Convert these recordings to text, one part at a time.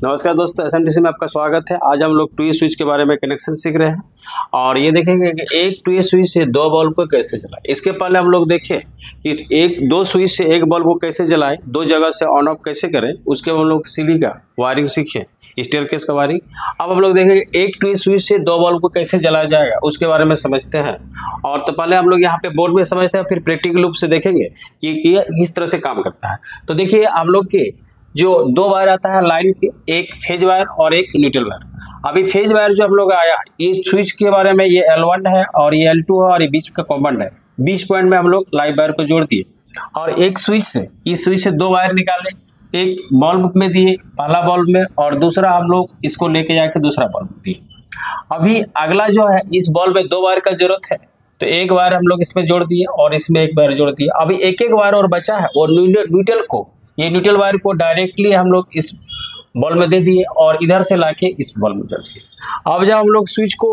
नमस्कार दोस्तों, एसएमटीसी में आपका स्वागत है। आज हम लोग टू स्विच के बारे में कनेक्शन सीख रहे हैं और ये देखेंगे कि एक टू स्विच से दो बल्ब को कैसे जलाएं। इसके पहले हम लोग देखें कि दो स्विच से एक बल्ब को कैसे जलाएं, दो जगह से ऑन ऑफ कैसे करें। उसके बाद हम लोग सीढ़ी का वायरिंग सीखे, स्टेयरकेस का वायरिंग। अब हम लोग देखेंगे एक टू स्विच से दो बल्ब को कैसे जलाया जाएगा, उसके बारे में समझते हैं। और तो पहले हम लोग यहाँ पे बोर्ड में समझते हैं, फिर प्रैक्टिकल रूप से देखेंगे कि किस तरह से काम करता है। तो देखिए हम लोग के जो दो वायर आता है लाइन के, एक फेज वायर और एक न्यूट्रल वायर। अभी फेज वायर जो हम लोग आया, ये स्विच के बारे में, ये L1 है और ये L2 है और ये बीच का कॉमन है। बीच पॉइंट में हम लोग लाइव वायर को जोड़ दिए और एक स्विच से, इस स्विच से दो वायर निकाले, एक बल्ब में दिए, पहला बल्ब में, और दूसरा हम लोग इसको लेके जाके दूसरा बल्ब दिए। अभी अगला जो है, इस बल्ब में दो वायर का जरूरत है, तो एक वायर हम लोग इसमें जोड़ दिए और इसमें एक वायर जोड़ दिए। अभी एक एक वायर और बचा है, और न्यूट्रल को, ये न्यूट्रल वायर को डायरेक्टली हम लोग इस बल्ब में दे दिए और इधर से लाके इस बल्ब में जोड़ दिए। अब जब हम लोग स्विच को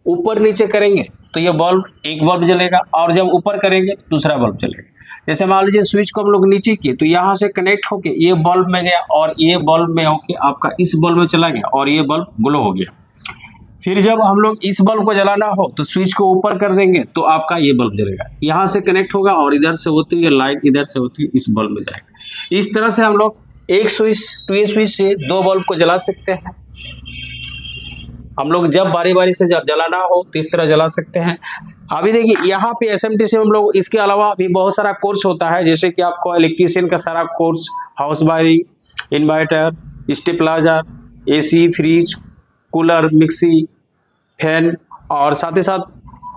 ऊपर नीचे करेंगे तो ये बल्ब, एक बल्ब जलेगा, और जब ऊपर करेंगे तो दूसरा बल्ब जलेगा। जैसे मान लीजिए स्विच को हम लोग नीचे किए तो यहाँ से कनेक्ट होके ये बल्ब में गया और ये बल्ब में होके आपका इस बल्ब में चला गया और ये बल्ब ग्लो हो गया। फिर जब हम लोग इस बल्ब को जलाना हो तो स्विच को ऊपर कर देंगे तो आपका ये बल्ब जलेगा, यहाँ से कनेक्ट होगा और इधर से होती है लाइट, इधर से होती है इस बल्ब में जाएगा। इस तरह से हम लोग एक स्विच, टू स्विच से दो बल्ब को जला सकते हैं। हम लोग जब बारी बारी से जब जलाना हो तो इस तरह जला सकते हैं। अभी देखिए यहाँ पे एसएमटीसी में हम लोग, इसके अलावा भी बहुत सारा कोर्स होता है, जैसे कि आपको इलेक्ट्रीशियन का सारा course, house wiring, inverter, stabiliser, AC, fridge, cooler, mixie, fan, और साथ ही साथ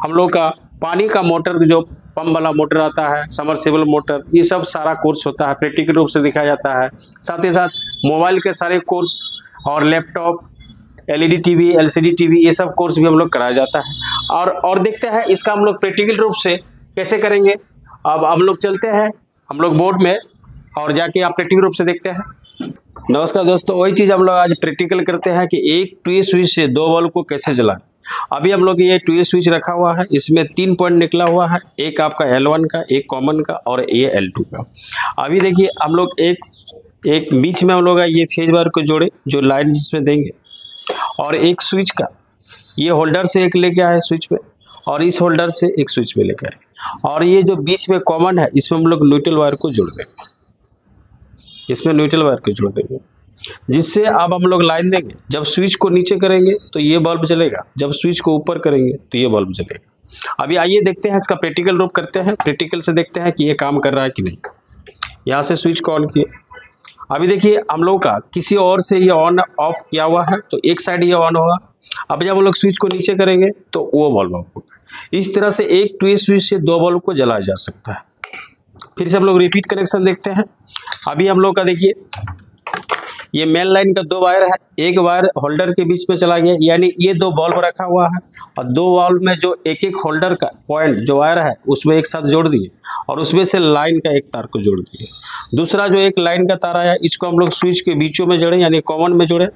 हम लोग का पानी का मोटर, जो पंप वाला मोटर आता है, समरसेबल मोटर, ये सब सारा कोर्स होता है, प्रैक्टिकल रूप से दिखाया जाता है। साथ ही साथ मोबाइल के सारे कोर्स और laptop, LED TV, LCD TV, ये सब कोर्स भी हम लोग कराया जाता है। और देखते हैं इसका हम लोग प्रैक्टिकल रूप से कैसे करेंगे। अब हम लोग चलते हैं हम लोग बोर्ड में और जाके आप प्रैक्टिकल रूप से देखते हैं। नमस्कार दोस्तों, वही चीज़ हम लोग आज प्रैक्टिकल करते हैं कि एक टू स्विच से दो बल्ब को कैसे जलाएं। अभी हम लोग ये टू स्विच रखा हुआ है, इसमें 3 पॉइंट निकला हुआ है, एक आपका L1 का, एक कॉमन का और ये L2 का। अभी देखिए हम लोग एक बीच में हम लोग ये फेज वायर को जोड़े, जो लाइन जिसमें देंगे, और एक स्विच का ये होल्डर से एक लेके आए स्विच पे, और इस होल्डर से एक स्विच पे लेके आए, और ये जो बीच में कॉमन है इसमें हम लोग न्यूट्रल वायर को जोड़ देंगे, इसमें न्यूट्रल वायर को जोड़ देंगे, जिससे अब हम लोग लाइन देंगे। जब स्विच को नीचे करेंगे तो ये बल्ब जलेगा, जब स्विच को ऊपर करेंगे तो ये बल्ब जलेगा। अभी आइए देखते हैं, इसका प्रैक्टिकल रूप करते हैं, प्रैक्टिकल से देखते हैं कि ये काम कर रहा है कि नहीं। यहाँ से स्विच को ऑन किए, अभी देखिए हम लोग का किसी और से ये ऑन ऑफ किया हुआ है, तो एक साइड ये ऑन होगा। अब जब हम लोग स्विच को नीचे करेंगे तो वो बल्ब ऑफ होगा। इस तरह से एक टू स्विच से दो बल्ब को जलाया जा सकता है। फिर से हम लोग रिपीट कनेक्शन देखते हैं। अभी हम लोग का देखिए ये मेन लाइन का दो वायर है, एक वायर होल्डर के बीच में चला गया, यानी ये दो बल्ब रखा हुआ है, और दो बल्ब में जो एक एक होल्डर का पॉइंट जो वायर है उसमें एक साथ जोड़ दिए, और उसमें से लाइन का एक तार को जोड़ दिए। दूसरा जो एक लाइन का तार आया, इसको हम लोग स्विच के बीचों में जोड़े, यानी कॉमन में जोड़े,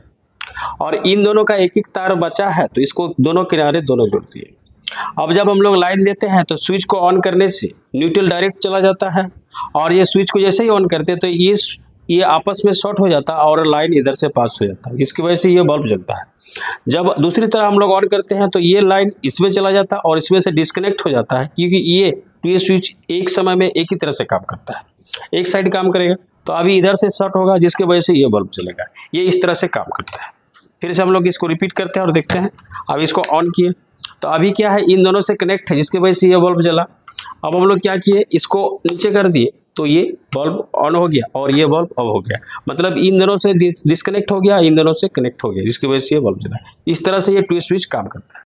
और इन दोनों का एक एक तार बचा है तो इसको दोनों किनारे दोनों जोड़ दिए। अब जब हम लोग लाइन देते हैं तो स्विच को ऑन करने से न्यूट्रल डायरेक्ट चला जाता है, और ये स्विच को जैसे ही ऑन करते हैं तो ये आपस में शॉर्ट हो जाता है और लाइन इधर से पास हो जाता है, इसकी वजह से ये बल्ब जलता है। जब दूसरी तरह हम लोग ऑन करते हैं तो ये लाइन इसमें चला जाता है और इसमें से डिस्कनेक्ट हो जाता है, क्योंकि ये स्विच एक समय में एक ही तरह से काम करता है, एक साइड काम करेगा तो अभी इधर से शॉर्ट होगा, जिसकी वजह से ये बल्ब चलेगा। ये इस तरह से काम करता है। फिर से हम लोग इसको रिपीट करते हैं और देखते हैं। अब इसको ऑन किए तो अभी क्या है, इन दोनों से कनेक्ट है, जिसकी वजह से ये बल्ब जला। अब हम लोग क्या किए, इसको नीचे कर दिए तो ये बल्ब ऑन हो गया और ये बल्ब ऑफ हो गया, मतलब इन दोनों से डिस्कनेक्ट हो गया, इन दोनों से कनेक्ट हो गया, जिसकी वजह से ये बल्ब जला। इस तरह से ये टू स्विच काम करता है।